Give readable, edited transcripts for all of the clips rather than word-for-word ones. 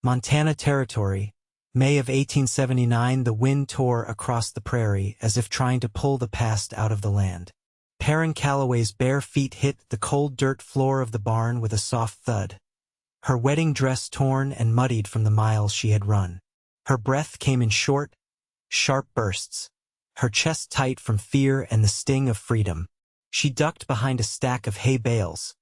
Montana Territory, May of 1879. The wind tore across the prairie as if trying to pull the past out of the land. Perrin Calloway's bare feet hit the cold dirt floor of the barn with a soft thud. Her wedding dress torn and muddied from the miles she had run. Her breath came in short, sharp bursts, her chest tight from fear and the sting of freedom. She ducked behind a stack of hay bales,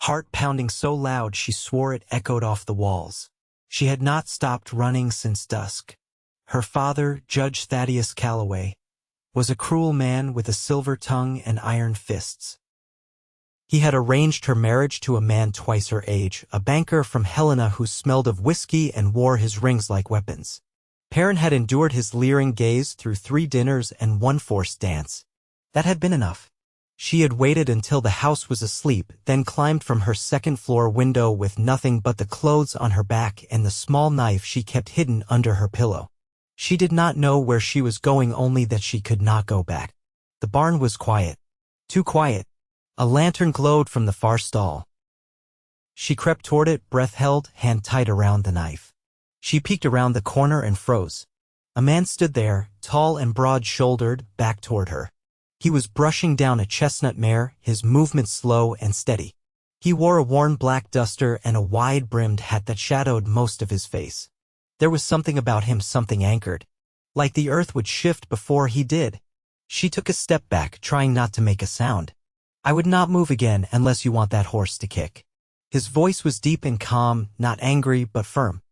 heart pounding so loud she swore it echoed off the walls. She had not stopped running since dusk. Her father, Judge Thaddeus Calloway, was a cruel man with a silver tongue and iron fists. He had arranged her marriage to a man twice her age, a banker from Helena who smelled of whiskey and wore his rings like weapons. Perrin had endured his leering gaze through 3 dinners and 1 forced dance. That had been enough. She had waited until the house was asleep, then climbed from her second-floor window with nothing but the clothes on her back and the small knife she kept hidden under her pillow. She did not know where she was going, only that she could not go back. The barn was quiet. Too quiet. A lantern glowed from the far stall. She crept toward it, breath held, hand tight around the knife. She peeked around the corner and froze. A man stood there, tall and broad-shouldered, back toward her. He was brushing down a chestnut mare, his movements slow and steady. He wore a worn black duster and a wide-brimmed hat that shadowed most of his face. There was something about him, something anchored. Like the earth would shift before he did. She took a step back, trying not to make a sound. "I would not move again unless you want that horse to kick." His voice was deep and calm, not angry but firm.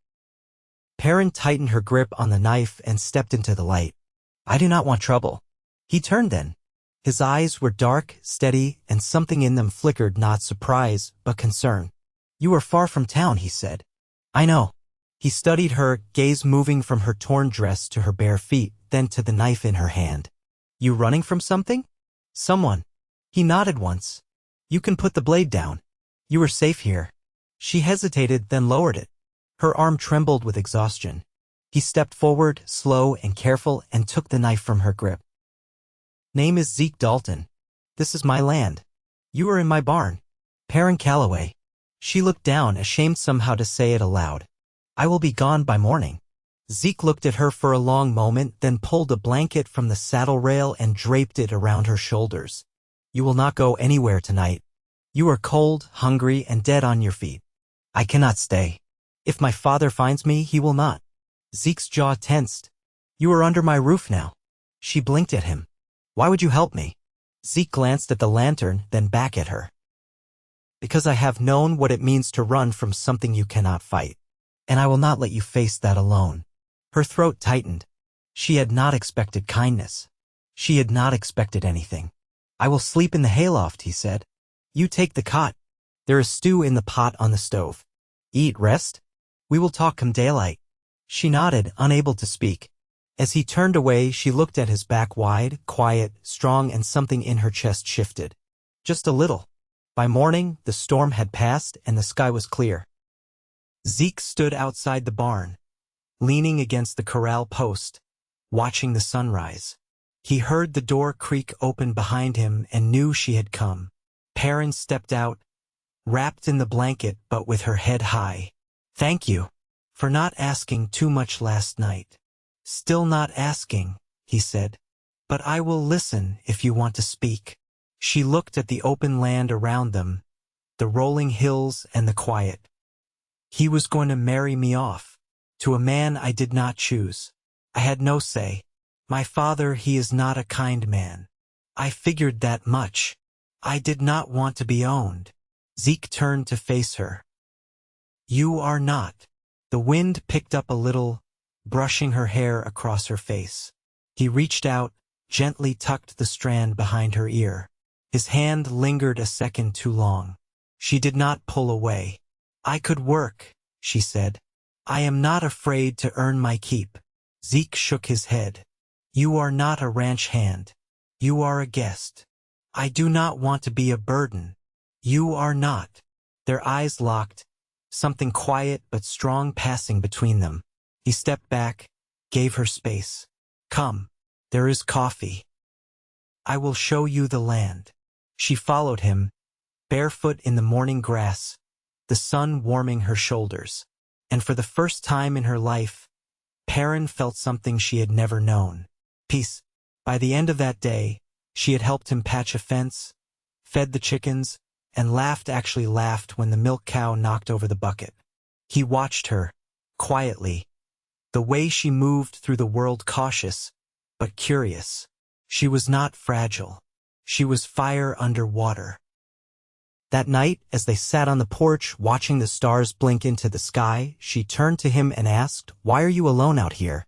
Perrin tightened her grip on the knife and stepped into the light. "I do not want trouble." He turned then. His eyes were dark, steady, and something in them flickered not surprise, but concern. "You are far from town," he said. "I know." He studied her, gaze moving from her torn dress to her bare feet, then to the knife in her hand. "You running from something?" "Someone." He nodded once. "You can put the blade down. You are safe here." She hesitated, then lowered it. Her arm trembled with exhaustion. He stepped forward, slow and careful, and took the knife from her grip. "Name is Zeke Dalton. This is my land. You are in my barn. Perrin Calloway." She looked down, ashamed somehow to say it aloud. "I will be gone by morning." Zeke looked at her for a long moment, then pulled a blanket from the saddle rail and draped it around her shoulders. "You will not go anywhere tonight. You are cold, hungry, and dead on your feet. I cannot stay. If my father finds me, he will not." Zeke's jaw tensed. "You are under my roof now." She blinked at him. "Why would you help me?" Zeke glanced at the lantern, then back at her. "Because I have known what it means to run from something you cannot fight. And I will not let you face that alone." Her throat tightened. She had not expected kindness. She had not expected anything. "I will sleep in the hayloft," he said. "You take the cot. There is stew in the pot on the stove. Eat, rest. We will talk come daylight." She nodded, unable to speak. As he turned away, she looked at his back, wide, quiet, strong, and something in her chest shifted. Just a little. By morning, the storm had passed and the sky was clear. Zeke stood outside the barn, leaning against the corral post, watching the sunrise. He heard the door creak open behind him and knew she had come. Perrin stepped out, wrapped in the blanket but with her head high. "Thank you for not asking too much last night." "Still not asking," he said. "But I will listen if you want to speak." She looked at the open land around them, the rolling hills and the quiet. "He was going to marry me off, to a man I did not choose. I had no say. My father, he is not a kind man. I figured that much. I did not want to be owned." Zeke turned to face her. "You are not." The wind picked up a little, brushing her hair across her face. He reached out, gently tucked the strand behind her ear. His hand lingered a second too long. She did not pull away. "I could work," she said. "I am not afraid to earn my keep." Zeke shook his head. "You are not a ranch hand. You are a guest. I do not want to be a burden." "You are not." Their eyes locked, something quiet but strong passing between them. He stepped back, gave her space. "Come, there is coffee. I will show you the land." She followed him, barefoot in the morning grass, the sun warming her shoulders. And for the first time in her life, Perrin felt something she had never known. Peace. By the end of that day, she had helped him patch a fence, fed the chickens, and actually laughed when the milk cow knocked over the bucket. He watched her, quietly, the way she moved through the world, cautious, but curious. She was not fragile. She was fire under water. That night, as they sat on the porch watching the stars blink into the sky, she turned to him and asked, "Why are you alone out here?"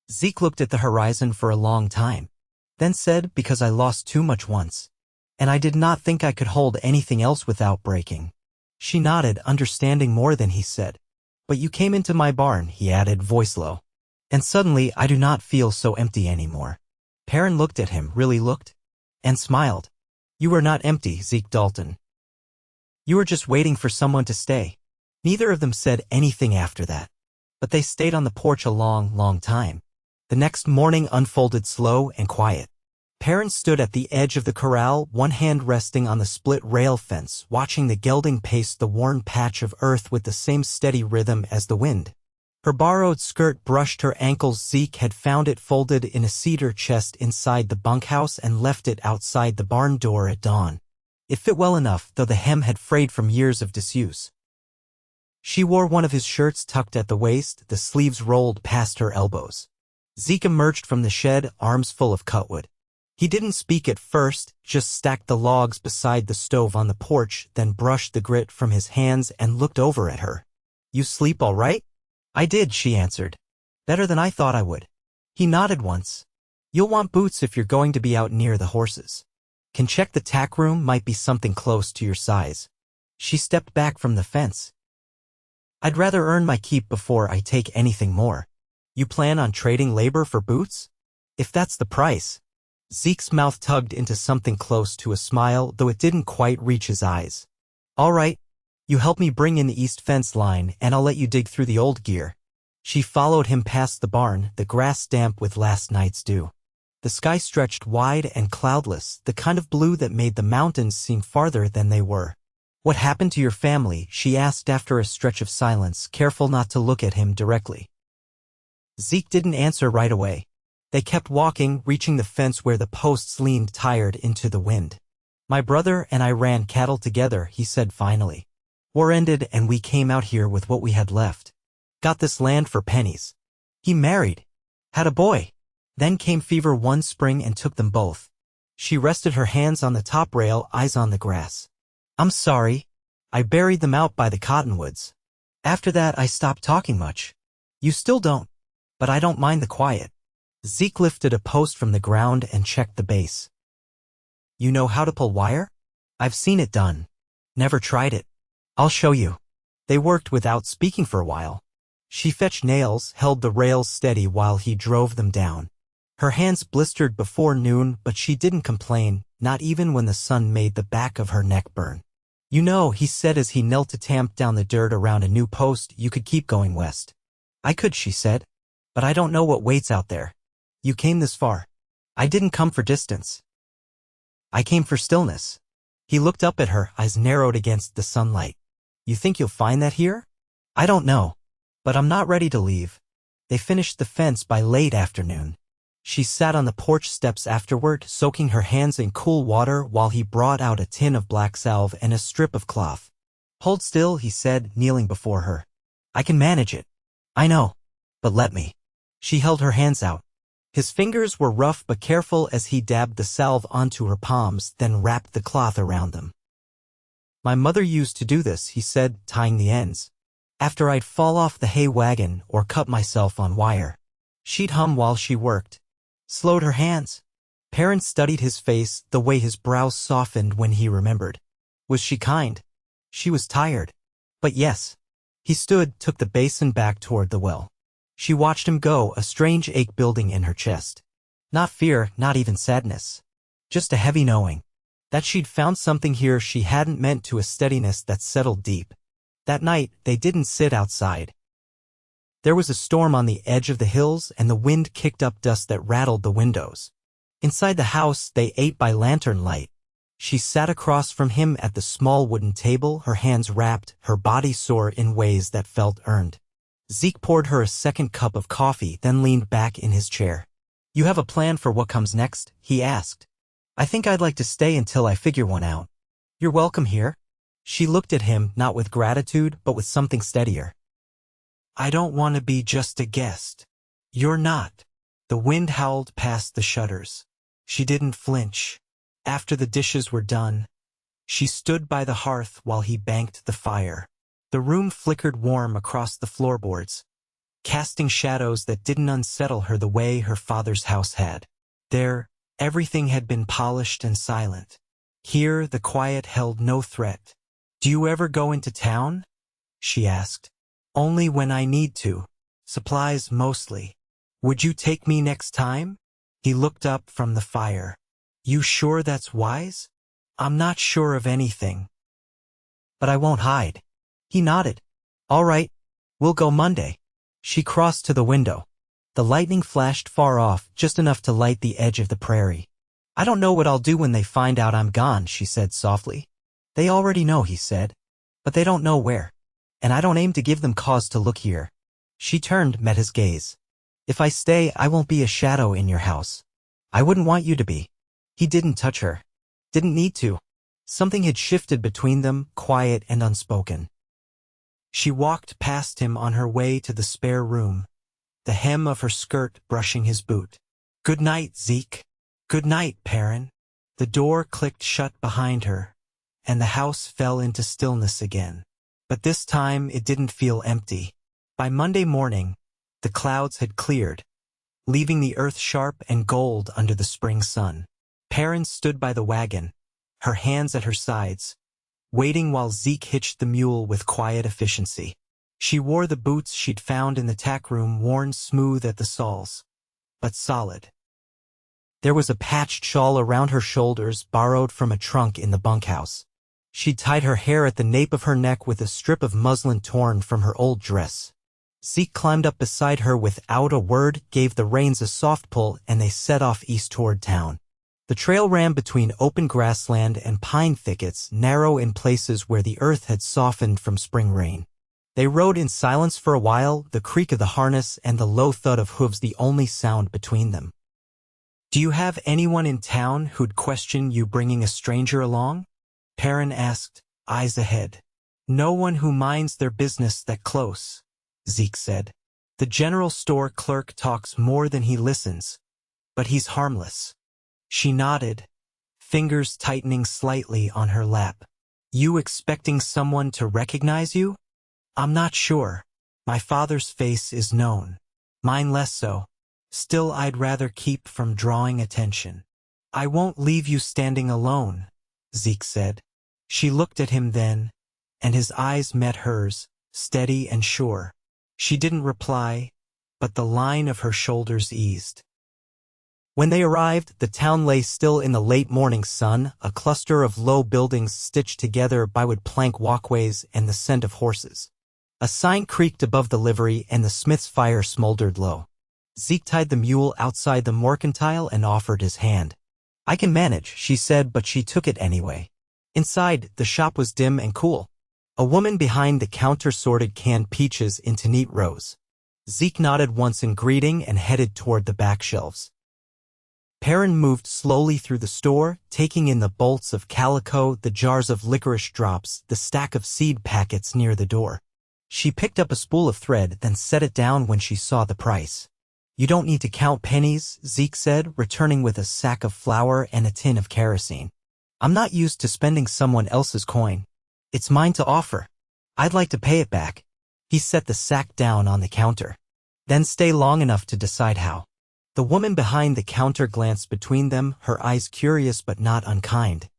Zeke looked at the horizon for a long time, then said, "Because I lost too much once, and I did not think I could hold anything else without breaking." She nodded, understanding more than he said. "But you came into my barn," he added, voice low, "and suddenly I do not feel so empty anymore." Perrin looked at him, really looked, and smiled. "You are not empty, Zeke Dalton. You were just waiting for someone to stay." Neither of them said anything after that, but they stayed on the porch a long, long time. The next morning unfolded slow and quiet. Perrin stood at the edge of the corral, one hand resting on the split rail fence, watching the gelding pace the worn patch of earth with the same steady rhythm as the wind. Her borrowed skirt brushed her ankles. Zeke had found it folded in a cedar chest inside the bunkhouse and left it outside the barn door at dawn. It fit well enough, though the hem had frayed from years of disuse. She wore one of his shirts tucked at the waist, the sleeves rolled past her elbows. Zeke emerged from the shed, arms full of cutwood. He didn't speak at first, just stacked the logs beside the stove on the porch, then brushed the grit from his hands and looked over at her. "You sleep all right?" "I did," she answered. "Better than I thought I would." He nodded once. "You'll want boots if you're going to be out near the horses. Can check the tack room, might be something close to your size." She stepped back from the fence. "I'd rather earn my keep before I take anything more." "You plan on trading labor for boots?" "If that's the price." Zeke's mouth tugged into something close to a smile, though it didn't quite reach his eyes. "All right. You help me bring in the east fence line, and I'll let you dig through the old gear." She followed him past the barn, the grass damp with last night's dew. The sky stretched wide and cloudless, the kind of blue that made the mountains seem farther than they were. "What happened to your family?" she asked after a stretch of silence, careful not to look at him directly. Zeke didn't answer right away. They kept walking, reaching the fence where the posts leaned tired into the wind. "My brother and I ran cattle together," he said finally. "War ended and we came out here with what we had left. Got this land for pennies. He married. Had a boy. Then came fever one spring and took them both." She rested her hands on the top rail, eyes on the grass. "I'm sorry. I buried them out by the cottonwoods. After that I stopped talking much. You still don't. But I don't mind the quiet." Zeke lifted a post from the ground and checked the base. "You know how to pull wire?" "I've seen it done. Never tried it." "I'll show you." They worked without speaking for a while. She fetched nails, held the rails steady while he drove them down. Her hands blistered before noon, but she didn't complain, not even when the sun made the back of her neck burn. "You know," he said as he knelt to tamp down the dirt around a new post, "you could keep going west." "I could," she said. "But I don't know what waits out there." "You came this far." "I didn't come for distance. I came for stillness." He looked up at her, eyes narrowed against the sunlight. "You think you'll find that here?" "I don't know. But I'm not ready to leave." They finished the fence by late afternoon. She sat on the porch steps afterward, soaking her hands in cool water while he brought out a tin of black salve and a strip of cloth. "Hold still," he said, kneeling before her. "I can manage it." "I know. But let me." She held her hands out. His fingers were rough but careful as he dabbed the salve onto her palms, then wrapped the cloth around them. "My mother used to do this," he said, tying the ends. "After I'd fall off the hay wagon or cut myself on wire. She'd hum while she worked." Slowed her hands. Perrin studied his face, the way his brows softened when he remembered. Was she kind? She was tired. But yes. He stood, took the basin back toward the well. She watched him go, a strange ache building in her chest. Not fear, not even sadness. Just a heavy knowing that she'd found something here she hadn't meant, to a steadiness that settled deep. That night, they didn't sit outside. There was a storm on the edge of the hills, and the wind kicked up dust that rattled the windows. Inside the house, they ate by lantern light. She sat across from him at the small wooden table, her hands wrapped, her body sore in ways that felt earned. Zeke poured her a second cup of coffee, then leaned back in his chair. "You have a plan for what comes next?" he asked. "I think I'd like to stay until I figure one out." "You're welcome here." She looked at him, not with gratitude, but with something steadier. "I don't want to be just a guest." "You're not." The wind howled past the shutters. She didn't flinch. After the dishes were done, she stood by the hearth while he banked the fire. The room flickered warm across the floorboards, casting shadows that didn't unsettle her the way her father's house had. There, everything had been polished and silent. Here, the quiet held no threat. "Do you ever go into town?" she asked. "Only when I need to. Supplies mostly. Would you take me next time?" He looked up from the fire. "You sure that's wise?" "I'm not sure of anything. But I won't hide." He nodded. "All right, we'll go Monday." She crossed to the window. The lightning flashed far off, just enough to light the edge of the prairie. "I don't know what I'll do when they find out I'm gone," she said softly. "They already know," he said, "but they don't know where. And I don't aim to give them cause to look here." She turned, met his gaze. "If I stay, I won't be a shadow in your house. I wouldn't want you to be." He didn't touch her. Didn't need to. Something had shifted between them, quiet and unspoken. She walked past him on her way to the spare room, the hem of her skirt brushing his boot. "Good night, Zeke." "Good night, Perrin." The door clicked shut behind her, and the house fell into stillness again. But this time it didn't feel empty. By Monday morning, the clouds had cleared, leaving the earth sharp and gold under the spring sun. Perrin stood by the wagon, her hands at her sides, waiting while Zeke hitched the mule with quiet efficiency. She wore the boots she'd found in the tack room, worn smooth at the soles, but solid. There was a patched shawl around her shoulders, borrowed from a trunk in the bunkhouse. She'd tied her hair at the nape of her neck with a strip of muslin torn from her old dress. Zeke climbed up beside her without a word, gave the reins a soft pull, and they set off east toward town. The trail ran between open grassland and pine thickets, narrow in places where the earth had softened from spring rain. They rode in silence for a while, the creak of the harness and the low thud of hooves the only sound between them. "Do you have anyone in town who'd question you bringing a stranger along?" Perrin asked, eyes ahead. "No one who minds their business that close," Zeke said. "The general store clerk talks more than he listens, but he's harmless." She nodded, fingers tightening slightly on her lap. "You expecting someone to recognize you?" "I'm not sure. My father's face is known. Mine less so. Still, I'd rather keep from drawing attention." "I won't leave you standing alone," Zeke said. She looked at him then, and his eyes met hers, steady and sure. She didn't reply, but the line of her shoulders eased. When they arrived, the town lay still in the late morning sun, a cluster of low buildings stitched together by wood plank walkways and the scent of horses. A sign creaked above the livery and the smith's fire smoldered low. Zeke tied the mule outside the mercantile and offered his hand. "I can manage," she said, but she took it anyway. Inside, the shop was dim and cool. A woman behind the counter sorted canned peaches into neat rows. Zeke nodded once in greeting and headed toward the back shelves. Perrin moved slowly through the store, taking in the bolts of calico, the jars of licorice drops, the stack of seed packets near the door. She picked up a spool of thread, then set it down when she saw the price. "You don't need to count pennies," Zeke said, returning with a sack of flour and a tin of kerosene. "I'm not used to spending someone else's coin. It's mine to offer. I'd like to pay it back." He set the sack down on the counter. "Then stay long enough to decide how." The woman behind the counter glanced between them, her eyes curious but not unkind.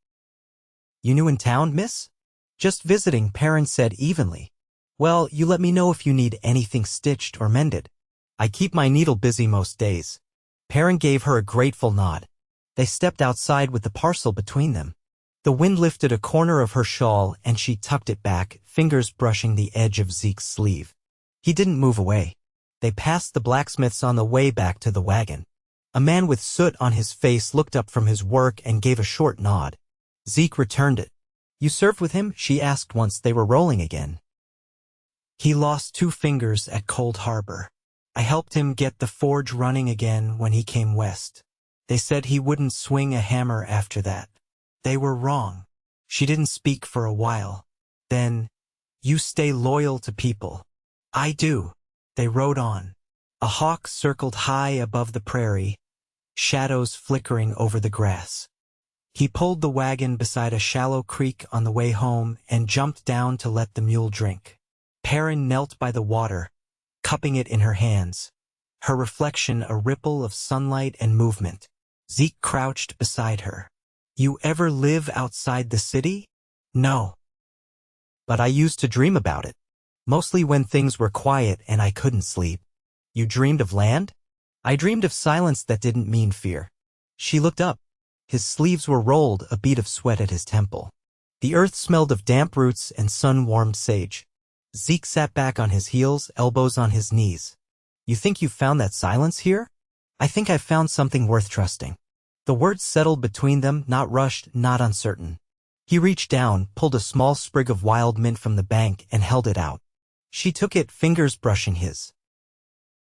"You new in town, miss?" "Just visiting," Perrin said evenly. "Well, you let me know if you need anything stitched or mended. I keep my needle busy most days." Perrin gave her a grateful nod. They stepped outside with the parcel between them. The wind lifted a corner of her shawl and she tucked it back, fingers brushing the edge of Zeke's sleeve. He didn't move away. They passed the blacksmith's on the way back to the wagon. A man with soot on his face looked up from his work and gave a short nod. Zeke returned it. "You served with him?" she asked once they were rolling again. He lost 2 fingers at Cold Harbor. I helped him get the forge running again when he came west. They said he wouldn't swing a hammer after that. They were wrong. She didn't speak for a while. Then, you stay loyal to people. I do. They rode on. A hawk circled high above the prairie, shadows flickering over the grass. He pulled the wagon beside a shallow creek on the way home and jumped down to let the mule drink. Perrin knelt by the water, cupping it in her hands, her reflection a ripple of sunlight and movement. Zeke crouched beside her. You ever live outside the city? No. But I used to dream about it. Mostly when things were quiet and I couldn't sleep. You dreamed of land? I dreamed of silence that didn't mean fear. She looked up. His sleeves were rolled, a bead of sweat at his temple. The earth smelled of damp roots and sun-warmed sage. Zeke sat back on his heels, elbows on his knees. You think you found that silence here? I think I found something worth trusting. The words settled between them, not rushed, not uncertain. He reached down, pulled a small sprig of wild mint from the bank, and held it out. She took it, fingers brushing his.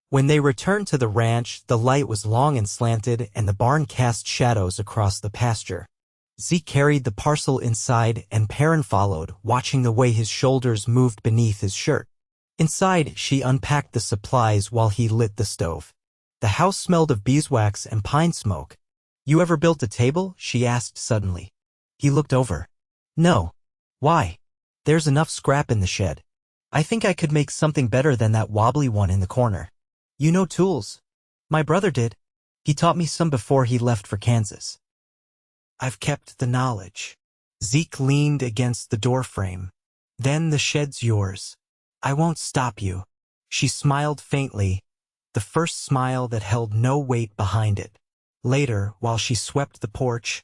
When they returned to the ranch, the light was long and slanted, and the barn cast shadows across the pasture. Zeke carried the parcel inside, and Perrin followed, watching the way his shoulders moved beneath his shirt. Inside, she unpacked the supplies while he lit the stove. The house smelled of beeswax and pine smoke. You ever built a table? She asked suddenly. He looked over. No. Why? There's enough scrap in the shed. I think I could make something better than that wobbly one in the corner. You know tools. My brother did. He taught me some before he left for Kansas. I've kept the knowledge. Zeke leaned against the doorframe. Then the shed's yours. I won't stop you. She smiled faintly, the first smile that held no weight behind it. Later, while she swept the porch,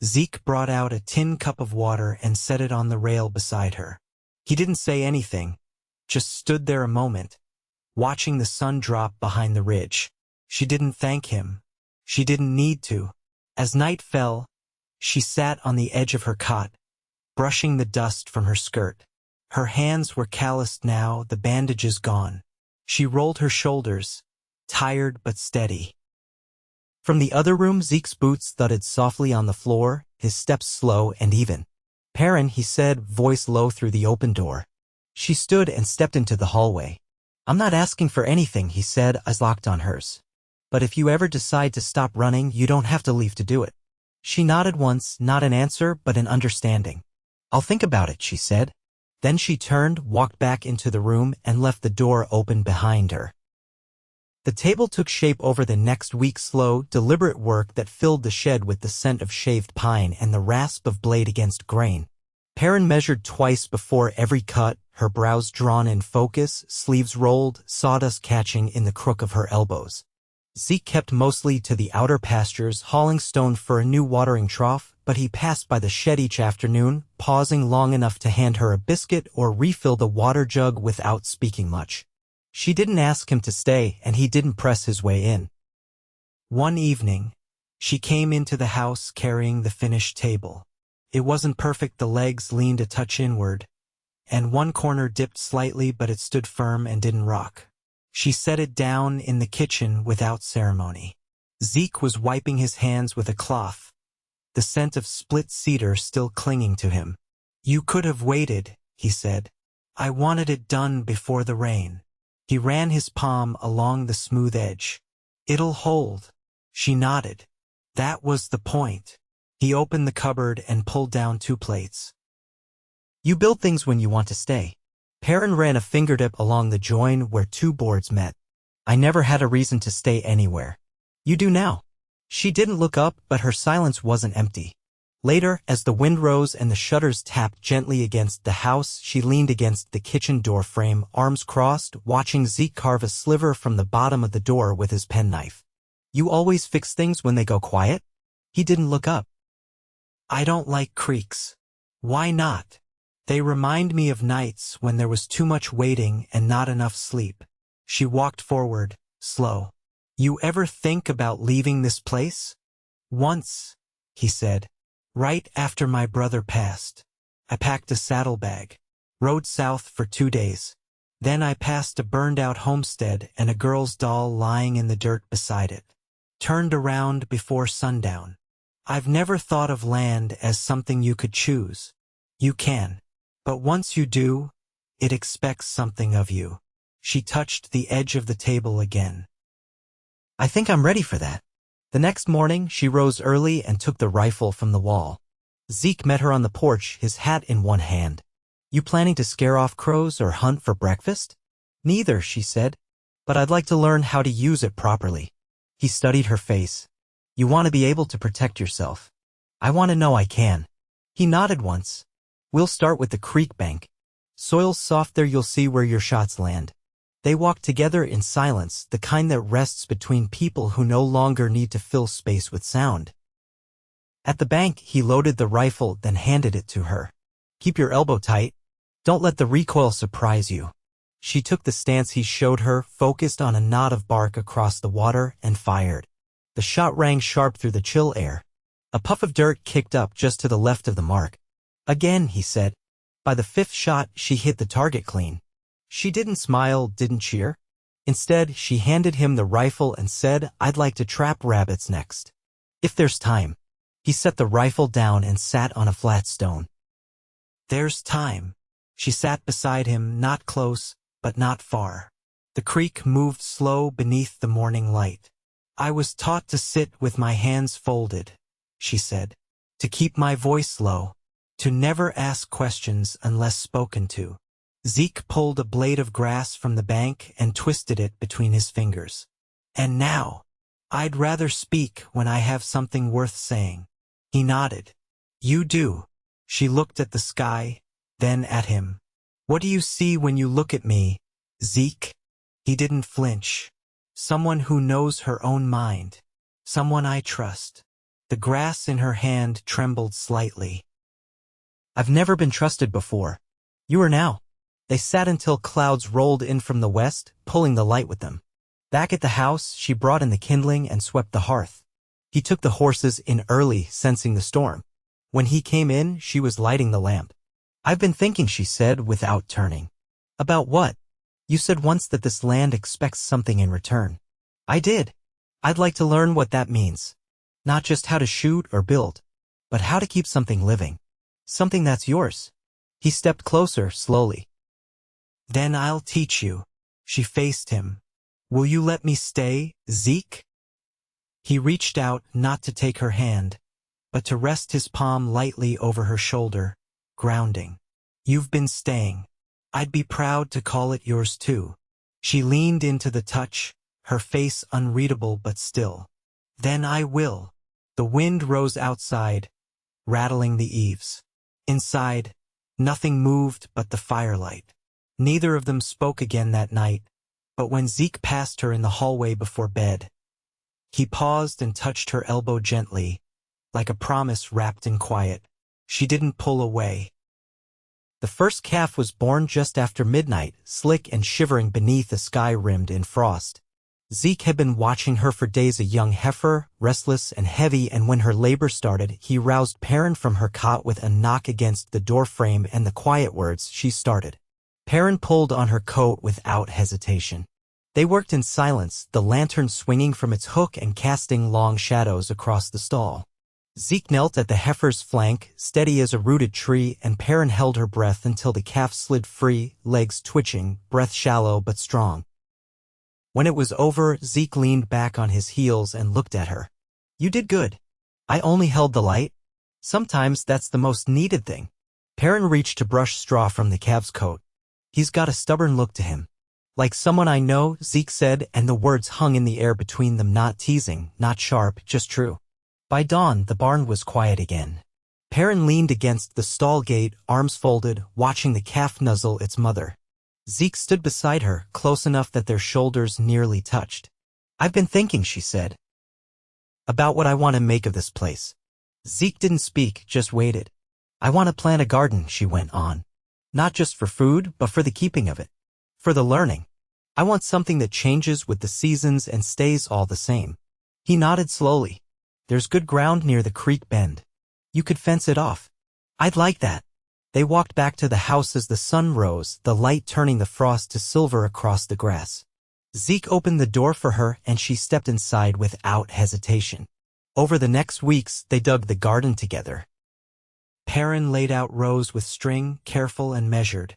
Zeke brought out a tin cup of water and set it on the rail beside her. He didn't say anything, just stood there a moment, watching the sun drop behind the ridge. She didn't thank him. She didn't need to. As night fell, she sat on the edge of her cot, brushing the dust from her skirt. Her hands were calloused now, the bandages gone. She rolled her shoulders, tired but steady. From the other room, Zeke's boots thudded softly on the floor, his steps slow and even. Perrin, he said, voice low through the open door. She stood and stepped into the hallway. I'm not asking for anything, he said, eyes locked on hers. But if you ever decide to stop running, you don't have to leave to do it. She nodded once, not an answer, but an understanding. I'll think about it, she said. Then she turned, walked back into the room, and left the door open behind her. The table took shape over the next week, slow, deliberate work that filled the shed with the scent of shaved pine and the rasp of blade against grain. Perrin measured twice before every cut, her brows drawn in focus, sleeves rolled, sawdust catching in the crook of her elbows. Zeke kept mostly to the outer pastures, hauling stone for a new watering trough, but he passed by the shed each afternoon, pausing long enough to hand her a biscuit or refill the water jug without speaking much. She didn't ask him to stay, and he didn't press his way in. One evening, she came into the house carrying the finished table. It wasn't perfect, the legs leaned a touch inward, and one corner dipped slightly, but it stood firm and didn't rock. She set it down in the kitchen without ceremony. Zeke was wiping his hands with a cloth, the scent of split cedar still clinging to him. You could have waited, he said. I wanted it done before the rain. He ran his palm along the smooth edge. It'll hold. She nodded. That was the point. He opened the cupboard and pulled down 2 plates. You build things when you want to stay. Perrin ran a fingertip along the join where 2 boards met. I never had a reason to stay anywhere. You do now. She didn't look up, but her silence wasn't empty. Later, as the wind rose and the shutters tapped gently against the house, she leaned against the kitchen door frame, arms crossed, watching Zeke carve a sliver from the bottom of the door with his penknife. You always fix things when they go quiet? He didn't look up. I don't like creaks. Why not? They remind me of nights when there was too much waiting and not enough sleep. She walked forward, slow. You ever think about leaving this place? Once, he said. Right after my brother passed. I packed a saddlebag, rode south for 2 days. Then I passed a burned-out homestead and a girl's doll lying in the dirt beside it. Turned around before sundown. I've never thought of land as something you could choose. You can. But once you do, it expects something of you. She touched the edge of the table again. I think I'm ready for that. The next morning, she rose early and took the rifle from the wall. Zeke met her on the porch, his hat in one hand. You planning to scare off crows or hunt for breakfast? Neither, she said. But I'd like to learn how to use it properly. He studied her face. You want to be able to protect yourself. I want to know I can. He nodded once. We'll start with the creek bank. Soil's soft there, you'll see where your shots land. They walked together in silence, the kind that rests between people who no longer need to fill space with sound. At the bank, he loaded the rifle, then handed it to her. Keep your elbow tight. Don't let the recoil surprise you. She took the stance he showed her, focused on a knot of bark across the water, and fired. The shot rang sharp through the chill air. A puff of dirt kicked up just to the left of the mark. Again, he said. By the fifth shot, she hit the target clean. She didn't smile, didn't cheer. Instead, she handed him the rifle and said, I'd like to trap rabbits next. If there's time. He set the rifle down and sat on a flat stone. There's time. She sat beside him, not close, but not far. The creek moved slow beneath the morning light. I was taught to sit with my hands folded, she said, to keep my voice low, to never ask questions unless spoken to. Zeke pulled a blade of grass from the bank and twisted it between his fingers. And now, I'd rather speak when I have something worth saying. He nodded. You do. She looked at the sky, then at him. What do you see when you look at me, Zeke? He didn't flinch. Someone who knows her own mind. Someone I trust. The grass in her hand trembled slightly. I've never been trusted before. You are now. They sat until clouds rolled in from the west, pulling the light with them. Back at the house, she brought in the kindling and swept the hearth. He took the horses in early, sensing the storm. When he came in, she was lighting the lamp. I've been thinking, she said, without turning. About what? You said once that this land expects something in return. I did. I'd like to learn what that means. Not just how to shoot or build, but how to keep something living. Something that's yours. He stepped closer, slowly. Then I'll teach you. She faced him. Will you let me stay, Zeke? He reached out, not to take her hand, but to rest his palm lightly over her shoulder, grounding. You've been staying. I'd be proud to call it yours too. She leaned into the touch, her face unreadable but still. Then I will. The wind rose outside, rattling the eaves. Inside, nothing moved but the firelight. Neither of them spoke again that night, but when Zeke passed her in the hallway before bed, he paused and touched her elbow gently, like a promise wrapped in quiet. She didn't pull away. The first calf was born just after midnight, slick and shivering beneath a sky rimmed in frost. Zeke had been watching her for days, a young heifer, restless and heavy, and when her labor started, he roused Perrin from her cot with a knock against the doorframe and the quiet words, she started. Perrin pulled on her coat without hesitation. They worked in silence, the lantern swinging from its hook and casting long shadows across the stall. Zeke knelt at the heifer's flank, steady as a rooted tree, and Perrin held her breath until the calf slid free, legs twitching, breath shallow but strong. When it was over, Zeke leaned back on his heels and looked at her. You did good. I only held the light. Sometimes that's the most needed thing. Perrin reached to brush straw from the calf's coat. He's got a stubborn look to him. Like someone I know, Zeke said, and the words hung in the air between them, not teasing, not sharp, just true. By dawn, the barn was quiet again. Perrin leaned against the stall gate, arms folded, watching the calf nuzzle its mother. Zeke stood beside her, close enough that their shoulders nearly touched. I've been thinking, she said, about what I want to make of this place. Zeke didn't speak, just waited. I want to plant a garden, she went on. Not just for food, but for the keeping of it. For the learning. I want something that changes with the seasons and stays all the same. He nodded slowly. There's good ground near the creek bend. You could fence it off. I'd like that. They walked back to the house as the sun rose, the light turning the frost to silver across the grass. Zeke opened the door for her and she stepped inside without hesitation. Over the next weeks, they dug the garden together. Perrin laid out rows with string, careful and measured,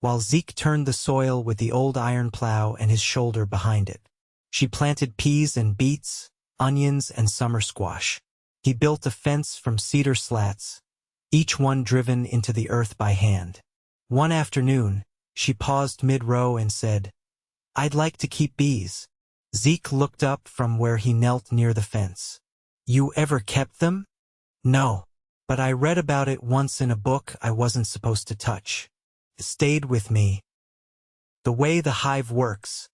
while Zeke turned the soil with the old iron plow and his shoulder behind it. She planted peas and beets, onions and summer squash. He built a fence from cedar slats, each one driven into the earth by hand. One afternoon, she paused mid-row and said, "I'd like to keep bees." Zeke looked up from where he knelt near the fence. "You ever kept them?" "No, but I read about it once in a book I wasn't supposed to touch. It stayed with me. The way the hive works,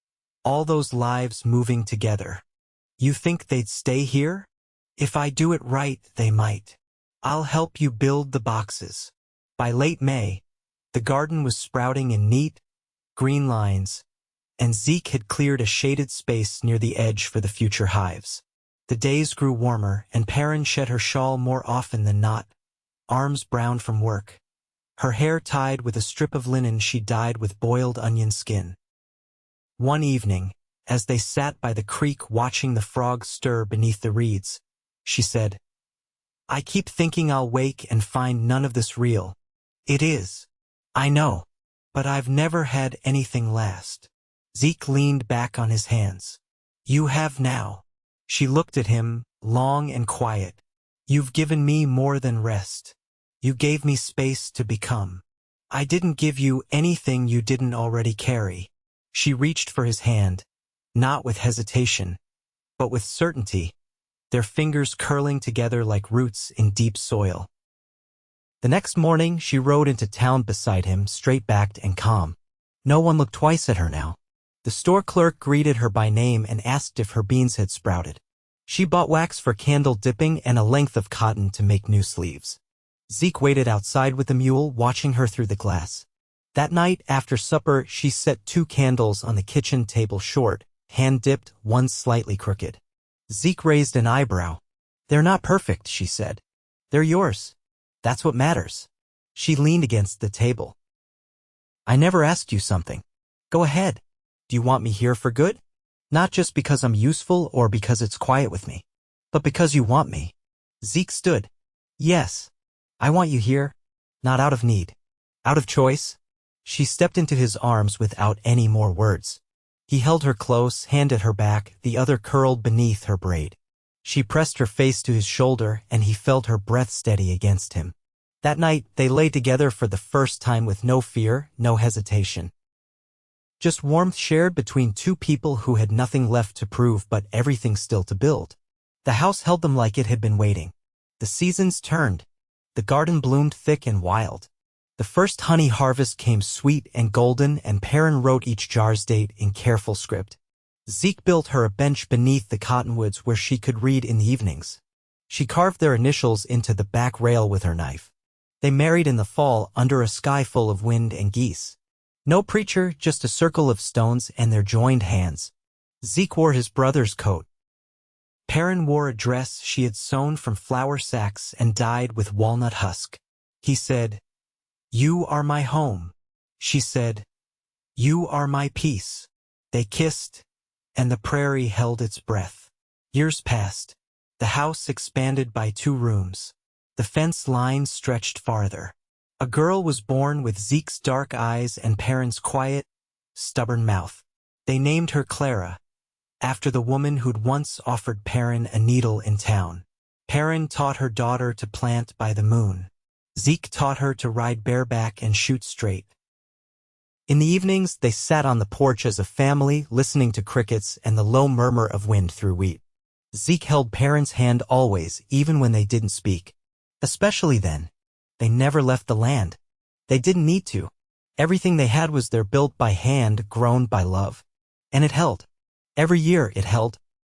all those lives moving together. You think they'd stay here? If I do it right, they might. I'll help you build the boxes." By late May, the garden was sprouting in neat, green lines, and Zeke had cleared a shaded space near the edge for the future hives. The days grew warmer, and Perrin shed her shawl more often than not, arms brown from work, her hair tied with a strip of linen she dyed with boiled onion skin. One evening, as they sat by the creek watching the frogs stir beneath the reeds, she said, "I keep thinking I'll wake and find none of this real. It is. I know. But I've never had anything last." Zeke leaned back on his hands. "You have now." She looked at him, long and quiet. "You've given me more than rest. You gave me space to become. I didn't give you anything you didn't already carry." She reached for his hand, not with hesitation, but with certainty, their fingers curling together like roots in deep soil. The next morning, she rode into town beside him, straight-backed and calm. No one looked twice at her now. The store clerk greeted her by name and asked if her beans had sprouted. She bought wax for candle dipping and a length of cotton to make new sleeves. Zeke waited outside with the mule, watching her through the glass. That night, after supper, she set 2 candles on the kitchen table short, hand-dipped, one slightly crooked. Zeke raised an eyebrow. "They're not perfect," she said. "They're yours. That's what matters." She leaned against the table. "I never asked you something. Go ahead. Do you want me here for good? Not just because I'm useful or because it's quiet with me, but because you want me." Zeke stood. "Yes. I want you here. Not out of need. Out of choice." She stepped into his arms without any more words. He held her close, hand at her back, the other curled beneath her braid. She pressed her face to his shoulder, and he felt her breath steady against him. That night, they lay together for the first time with no fear, no hesitation. Just warmth shared between 2 people who had nothing left to prove but everything still to build. The house held them like it had been waiting. The seasons turned. The garden bloomed thick and wild. The first honey harvest came sweet and golden, and Perrin wrote each jar's date in careful script. Zeke built her a bench beneath the cottonwoods where she could read in the evenings. She carved their initials into the back rail with her knife. They married in the fall under a sky full of wind and geese. No preacher, just a circle of stones and their joined hands. Zeke wore his brother's coat. Perrin wore a dress she had sewn from flour sacks and dyed with walnut husk. He said, "You are my home." She said, "You are my peace." They kissed, and the prairie held its breath. Years passed. The house expanded by 2 rooms. The fence line stretched farther. A girl was born with Zeke's dark eyes and Perrin's quiet, stubborn mouth. They named her Clara, after the woman who'd once offered Perrin a needle in town. Perrin taught her daughter to plant by the moon. Zeke taught her to ride bareback and shoot straight. In the evenings, they sat on the porch as a family, listening to crickets and the low murmur of wind through wheat. Zeke held Perrin's hand always, even when they didn't speak. Especially then. They never left the land. They didn't need to. Everything they had was there, built by hand, grown by love. And it held. Every year it held.